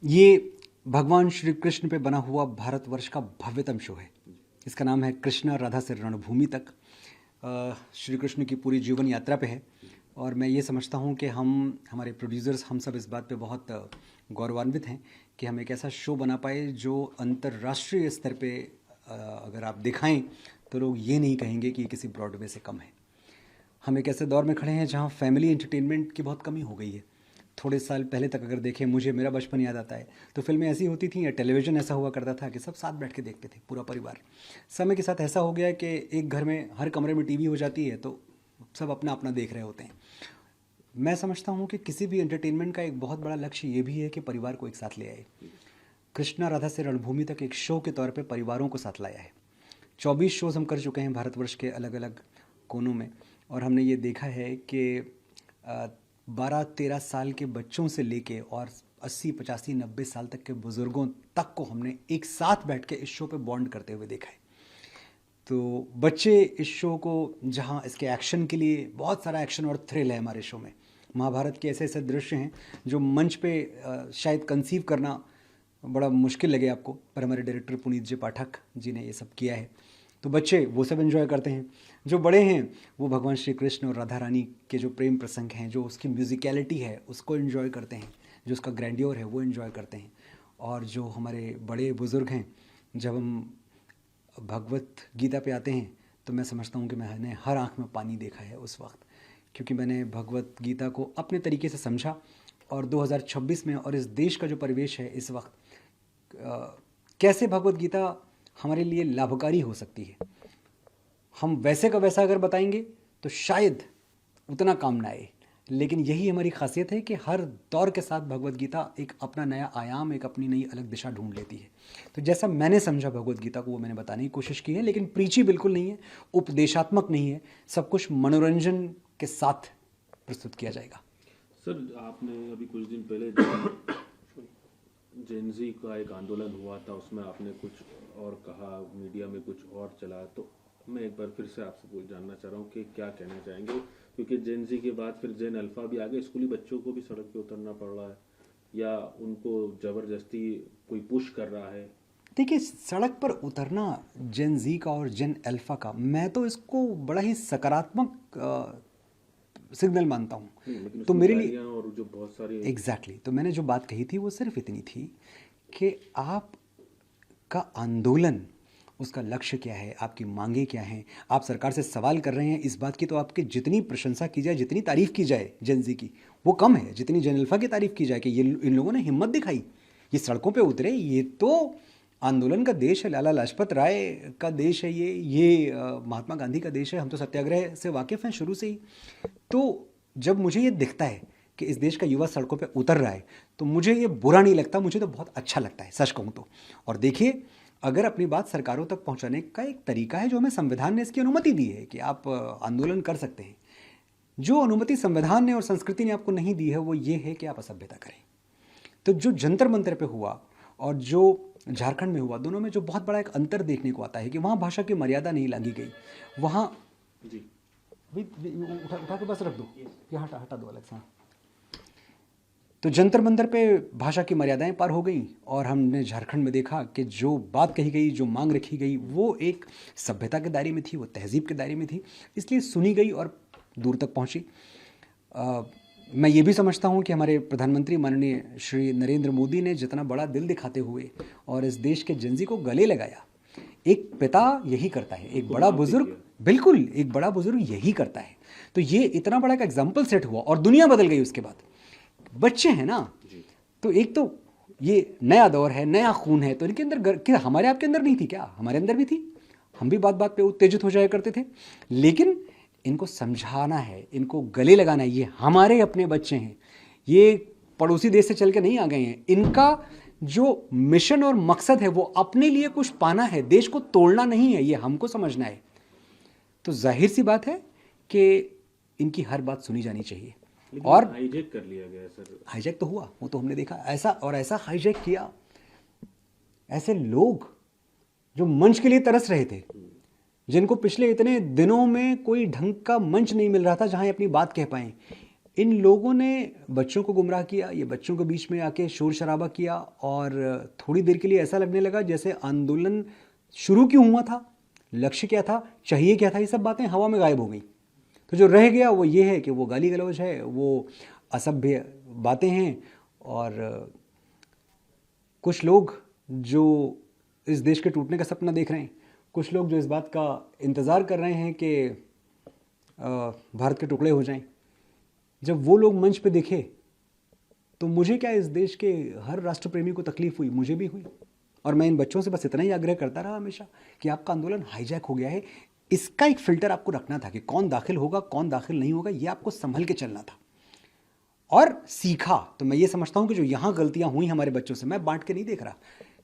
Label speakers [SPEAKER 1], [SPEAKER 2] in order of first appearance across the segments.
[SPEAKER 1] ये भगवान श्री कृष्ण पे बना हुआ भारतवर्ष का भव्यतम शो है। इसका नाम है कृष्णा राधा से रणभूमि तक। श्री कृष्ण की पूरी जीवन यात्रा पे है और मैं ये समझता हूँ कि हमारे प्रोड्यूसर्स हम सब इस बात पे बहुत गौरवान्वित हैं कि हम एक ऐसा शो बना पाए जो अंतर्राष्ट्रीय स्तर पे अगर आप दिखाएं तो लोग ये नहीं कहेंगे कि ये किसी ब्रॉडवे से कम है। हम एक ऐसे दौर में खड़े हैं जहाँ फैमिली एंटरटेनमेंट की बहुत कमी हो गई है। थोड़े साल पहले तक अगर देखें, मुझे मेरा बचपन याद आता है तो फिल्में ऐसी होती थी या टेलीविज़न ऐसा हुआ करता था कि सब साथ बैठ के देखते थे, पूरा परिवार। समय के साथ ऐसा हो गया कि एक घर में हर कमरे में टीवी हो जाती है तो सब अपना अपना देख रहे होते हैं। मैं समझता हूँ कि किसी भी एंटरटेनमेंट का एक बहुत बड़ा लक्ष्य ये भी है कि परिवार को एक साथ ले आए। कृष्णा राधा से रणभूमि तक एक शो के तौर पे परिवारों को साथ लाया है। 24 शोज़ हम कर चुके हैं भारतवर्ष के अलग अलग कोनों में और हमने ये देखा है कि 12-13 साल के बच्चों से लेके और 80-85-90 साल तक के बुज़ुर्गों तक को हमने एक साथ बैठ के इस शो पे बॉन्ड करते हुए देखा है। तो बच्चे इस शो को, जहाँ इसके एक्शन के लिए बहुत सारा एक्शन और थ्रिल है हमारे शो में, महाभारत के ऐसे ऐसे दृश्य हैं जो मंच पे शायद कंसीव करना बड़ा मुश्किल लगे आपको, पर हमारे डायरेक्टर पुनीत जी पाठक जी ने ये सब किया है। तो बच्चे वो सब एंजॉय करते हैं। जो बड़े हैं वो भगवान श्री कृष्ण और राधा रानी के जो प्रेम प्रसंग हैं, जो उसकी म्यूज़िकलिटी है उसको एंजॉय करते हैं, जो उसका ग्रैंडियोर है वो एंजॉय करते हैं। और जो हमारे बड़े बुज़ुर्ग हैं, जब हम भगवत गीता पे आते हैं तो मैं समझता हूँ कि मैंने हर आंख में पानी देखा है उस वक्त, क्योंकि मैंने भगवत गीता को अपने तरीके से समझा। और 2026 में और इस देश का जो परिवेश है इस वक्त, कैसे भगवत गीता हमारे लिए लाभकारी हो सकती है, हम वैसे का वैसा अगर बताएंगे तो शायद उतना काम ना आए। लेकिन यही हमारी खासियत है कि हर दौर के साथ भगवत गीता एक अपना नया आयाम, एक अपनी नई अलग दिशा ढूंढ लेती है। तो जैसा मैंने समझा भगवत गीता को वो मैंने बताने की कोशिश की है, लेकिन प्रीची बिल्कुल नहीं है, उपदेशात्मक नहीं है, सब कुछ मनोरंजन के साथ प्रस्तुत किया जाएगा।
[SPEAKER 2] सर, आपने अभी कुछ दिन पहले जेनजी का एक आंदोलन हुआ था, उसमें आपने कुछ और कहा, मीडिया में कुछ और चला, तो मैं एक बार फिर से आपसे जानना चाह रहा हूँ कि क्या कहना चाहेंगे, क्योंकि जेनजी के बाद फिर जेन अल्फा भी आ गए, स्कूली बच्चों को भी सड़क पे उतरना पड़ रहा है या उनको ज़बरदस्ती कोई पुश कर रहा है।
[SPEAKER 1] देखिए, सड़क पर उतरना जेन जी का और जेन अल्फा का, मैं तो इसको बड़ा ही सकारात्मक सिग्नल मानता हूँ। तो मेरे लिए
[SPEAKER 2] और जो बहुत सारी
[SPEAKER 1] एग्जैक्टली तो मैंने जो बात कही थी वो सिर्फ इतनी थी कि आप का आंदोलन, उसका लक्ष्य क्या है, आपकी मांगे क्या हैं, आप सरकार से सवाल कर रहे हैं इस बात की, तो आपकी जितनी प्रशंसा की जाए, जितनी तारीफ़ की जाए जेनजी की, वो कम है जितनी जेन अल्फा की तारीफ़ की जाए कि ये इन लोगों ने हिम्मत दिखाई, ये सड़कों पे उतरे, ये तो आंदोलन का देश है, लाला लाजपत राय का देश है, ये महात्मा गांधी का देश है, हम तो सत्याग्रह से वाकिफ़ हैं शुरू से ही। तो जब मुझे ये दिखता है कि इस देश का युवा सड़कों पे उतर रहा है तो मुझे ये बुरा नहीं लगता, मुझे तो बहुत अच्छा लगता है, सच कहूँ तो। और देखिए, अगर अपनी बात सरकारों तक पहुंचाने का एक तरीका है जो हमें संविधान ने इसकी अनुमति दी है कि आप आंदोलन कर सकते हैं, जो अनुमति संविधान ने और संस्कृति ने आपको नहीं दी है वो ये है कि आप असभ्यता करें। तो जो जंतर मंतर पे हुआ और जो झारखंड में हुआ, दोनों में जो बहुत बड़ा एक अंतर देखने को आता है कि वहाँ भाषा की मर्यादा नहीं लांघी गई। वहाँ
[SPEAKER 2] जी
[SPEAKER 1] उठा उठा के बस रख दो, ये हटा हटा दो अलग से। तो जंतर मंतर पे भाषा की मर्यादाएं पार हो गई और हमने झारखंड में देखा कि जो बात कही गई, जो मांग रखी गई, वो एक सभ्यता के दायरे में थी, वो तहजीब के दायरे में थी, इसलिए सुनी गई और दूर तक पहुंची। मैं ये भी समझता हूँ कि हमारे प्रधानमंत्री माननीय श्री नरेंद्र मोदी ने जितना बड़ा दिल दिखाते हुए और इस देश के जेनजी को गले लगाया, एक पिता यही करता है, एक बड़ा बुजुर्ग, बिल्कुल एक बड़ा बुजुर्ग यही करता है। तो ये इतना बड़ा एक एग्जाम्पल सेट हुआ और दुनिया बदल गई उसके बाद। बच्चे हैं ना, तो एक तो ये नया दौर है, नया खून है, तो इनके अंदर क्या हमारे आपके अंदर नहीं थी क्या? हमारे अंदर भी थी, हम भी बात बात पे उत्तेजित हो जाया करते थे। लेकिन इनको समझाना है, इनको गले लगाना है, ये हमारे अपने बच्चे हैं, ये पड़ोसी देश से चल के नहीं आ गए हैं। इनका जो मिशन और मकसद है वो अपने लिए कुछ पाना है, देश को तोड़ना नहीं है, ये हमको समझना है। तो जाहिर सी बात है कि इनकी हर बात सुनी जानी चाहिए। और
[SPEAKER 2] हाईजैक कर लिया गया सर।
[SPEAKER 1] हाईजैक तो हुआ, वो तो हमने देखा, ऐसा और ऐसा हाईजैक किया, ऐसे लोग जो मंच के लिए तरस रहे थे, जिनको पिछले इतने दिनों में कोई ढंग का मंच नहीं मिल रहा था जहां अपनी बात कह पाएं, इन लोगों ने बच्चों को गुमराह किया, ये बच्चों के बीच में आके शोर शराबा किया और थोड़ी देर के लिए ऐसा लगने लगा जैसे आंदोलन शुरू क्यों हुआ था, लक्ष्य क्या था, चाहिए क्या था, ये सब बातें हवा में गायब हो गई। तो जो रह गया वो ये है कि वो गाली गलौज है, वो असभ्य बातें हैं और कुछ लोग जो इस देश के टूटने का सपना देख रहे हैं, कुछ लोग जो इस बात का इंतज़ार कर रहे हैं कि भारत के टुकड़े हो जाएं, जब वो लोग मंच पे दिखे तो मुझे क्या, इस देश के हर राष्ट्र प्रेमी को तकलीफ हुई, मुझे भी हुई। और मैं इन बच्चों से बस इतना ही आग्रह करता रहा हमेशा कि आपका आंदोलन हाईजैक हो गया है, इसका एक फिल्टर आपको रखना था कि कौन दाखिल होगा कौन दाखिल नहीं होगा, ये आपको संभल के चलना था। और सीखा तो मैं ये समझता हूँ कि जो यहाँ गलतियाँ हुई हमारे बच्चों से, मैं बांट के नहीं देख रहा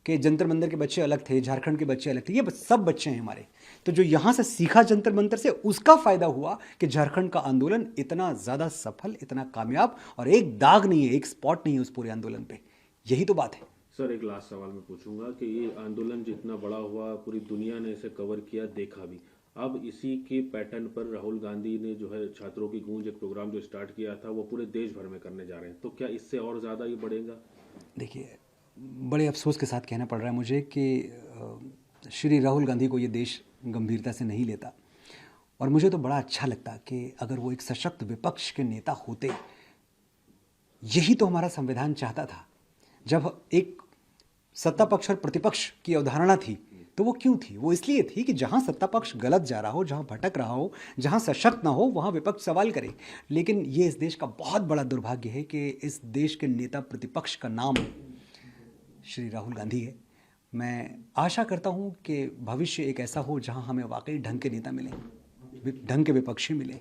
[SPEAKER 1] कि जंतर मंतर के बच्चे अलग थे, झारखंड के बच्चे अलग थे, ये सब बच्चे हैं हमारे। तो जो यहाँ से सीखा जंतर मंतर से, उसका फायदा हुआ कि झारखंड का आंदोलन इतना ज़्यादा सफल, इतना कामयाब, और एक दाग नहीं है, एक स्पॉट नहीं है उस पूरे आंदोलन पे। यही तो बात है।
[SPEAKER 2] सर एक लास्ट सवाल मैं पूछूंगा कि ये आंदोलन जितना बड़ा हुआ, पूरी दुनिया ने इसे कवर किया, देखा भी, अब इसी के पैटर्न पर राहुल गांधी ने जो है छात्रों की गूंज एक प्रोग्राम जो स्टार्ट किया था वो पूरे देश भर में करने जा रहे हैं, तो क्या इससे और ज़्यादा ये बढ़ेगा?
[SPEAKER 1] देखिए, बड़े अफसोस के साथ कहना पड़ रहा है मुझे कि श्री राहुल गांधी को ये देश गंभीरता से नहीं लेता, और मुझे तो बड़ा अच्छा लगता कि अगर वो एक सशक्त विपक्ष के नेता होते। यही तो हमारा संविधान चाहता था। जब एक सत्ता पक्ष और प्रतिपक्ष की अवधारणा थी तो वो क्यों थी? वो इसलिए थी कि जहां सत्ता पक्ष गलत जा रहा हो, जहां भटक रहा हो, जहां सशक्त ना हो, वहां विपक्ष सवाल करे। लेकिन ये इस देश का बहुत बड़ा दुर्भाग्य है कि इस देश के नेता प्रतिपक्ष का नाम श्री राहुल गांधी है। मैं आशा करता हूं कि भविष्य एक ऐसा हो जहां हमें वाकई ढंग के नेता मिले, ढंग के विपक्षी मिले,